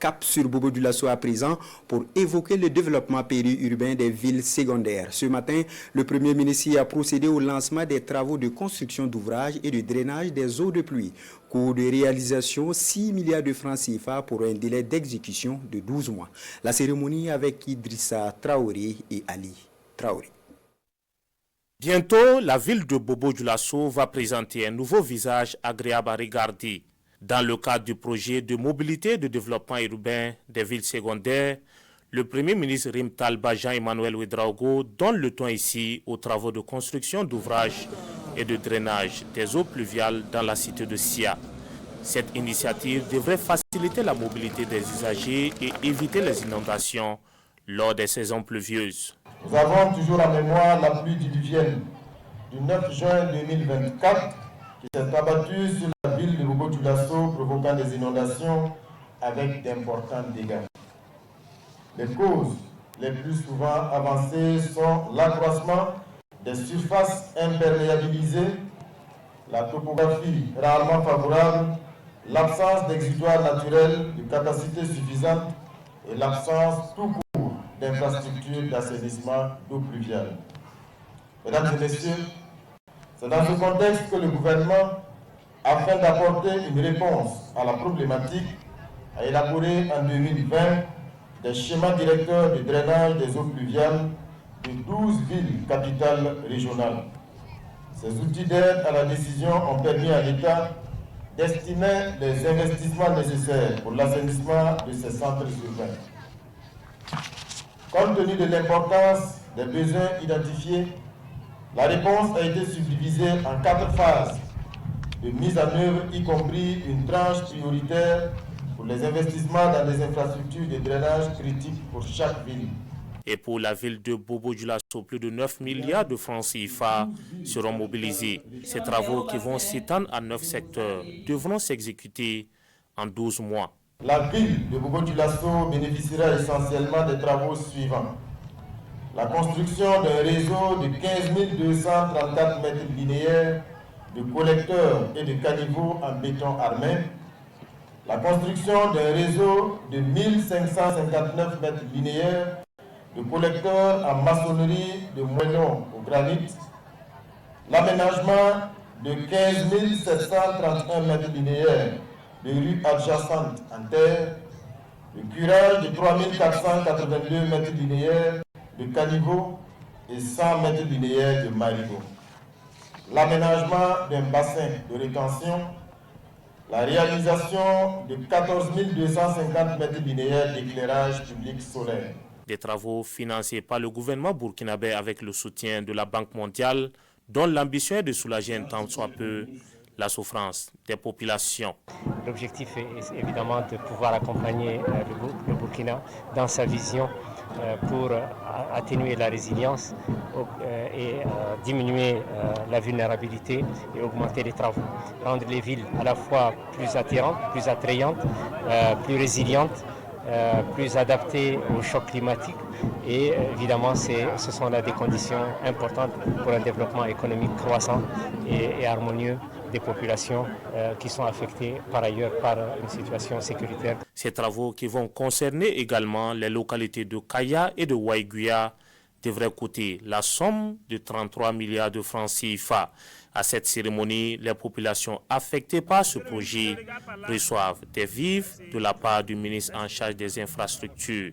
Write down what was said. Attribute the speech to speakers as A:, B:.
A: cap sur Bobo Dioulasso à présent pour évoquer le développement périurbain des villes secondaires. Ce matin, le Premier ministre a procédé au lancement des travaux de construction d'ouvrages et de drainage des eaux de pluie. Coût de réalisation 6 milliards de francs CFA pour un délai d'exécution de 12 mois. La cérémonie avec Idrissa Traoré et Ali Traoré.
B: Bientôt, la ville de Bobo Dioulasso va présenter un nouveau visage agréable à regarder. Dans le cadre du projet de mobilité et de développement urbain des villes secondaires, le Premier ministre Rimtal Jean-Emmanuel Ouedraogo donne le ton ici aux travaux de construction d'ouvrages et de drainage des eaux pluviales dans la cité de Sia. Cette initiative devrait faciliter la mobilité des usagers et éviter les inondations lors des saisons pluvieuses.
C: Nous avons toujours en mémoire la pluie diluvienne du 9 juin 2024 qui s'est abattue sur la ville de Bobo Dioulasso, provoquant des inondations avec d'importants dégâts. Les causes les plus souvent avancées sont l'accroissement des surfaces imperméabilisées, la topographie rarement favorable, l'absence d'exutoires naturels de capacité suffisante et l'absence tout court d'infrastructures d'assainissement d'eau pluviale. Mesdames et messieurs, c'est dans ce contexte que le gouvernement, afin d'apporter une réponse à la problématique, a élaboré en 2020 des schémas directeurs de drainage des eaux pluviales de 12 villes capitales régionales. Ces outils d'aide à la décision ont permis à l'État d'estimer les investissements nécessaires pour l'assainissement de ces centres urbains. Compte tenu de l'importance des besoins identifiés, la réponse a été subdivisée en 4 phases de mise en œuvre, y compris une tranche prioritaire pour les investissements dans les infrastructures de drainage critiques pour chaque ville.
B: Et pour la ville de Bobo Dioulasso, plus de 9 milliards de francs CFA seront mobilisés. Ces travaux qui vont s'étendre à 9 secteurs devront s'exécuter en 12 mois.
C: La ville de Bobo Dioulasso bénéficiera essentiellement des travaux suivants. La construction d'un réseau de 15 234 mètres linéaires de collecteurs et de caniveaux en béton armé. La construction d'un réseau de 1559 mètres linéaires de collecteurs en maçonnerie de moellons au granit. L'aménagement de 15 731 mètres linéaires de rues adjacentes en terre, le curage de 3 482 mètres linéaires de caniveaux et 100 mètres linéaires de marigots. L'aménagement d'un bassin de rétention, la réalisation de 14 250 mètres linéaires d'éclairage public solaire.
B: Des travaux financés par le gouvernement burkinabé avec le soutien de la Banque mondiale, dont l'ambition est de soulager un tant soit peu la souffrance des populations.
D: L'objectif est évidemment de pouvoir accompagner le Burkina dans sa vision pour atténuer la résilience et diminuer la vulnérabilité et augmenter les travaux. Rendre les villes à la fois plus attirantes, plus attrayantes, plus résilientes, plus adaptées aux chocs climatiques et évidemment ce sont là des conditions importantes pour un développement économique croissant et harmonieux des populations qui sont affectées par ailleurs par une situation sécuritaire.
B: Ces travaux qui vont concerner également les localités de Kaya et de Waiguya devraient coûter la somme de 33 milliards de francs CFA. À cette cérémonie, les populations affectées par ce projet reçoivent des vivres de la part du ministre en charge des infrastructures.